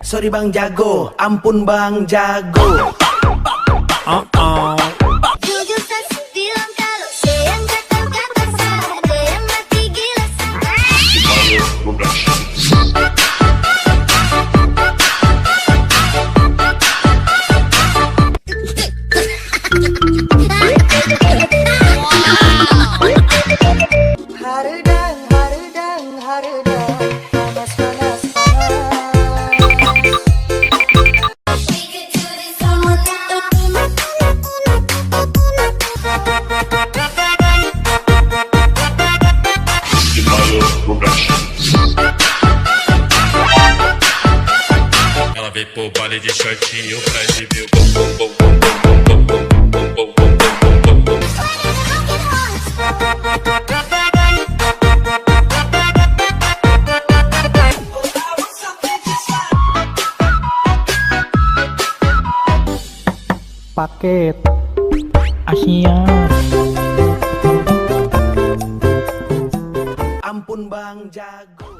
Sorry Bang Jago, ampun Bang Jago. Jujur saya bilang kalau saya yang kata-kata salah, ada yang mati gila Hardang, hardang, hardang, panas, panas, panas. Ela veio pro baile de shortinho pra exibir o bom bom bom bom bom bom bom bom bom bom bom. Paket Asia. Ampun Bang Jago.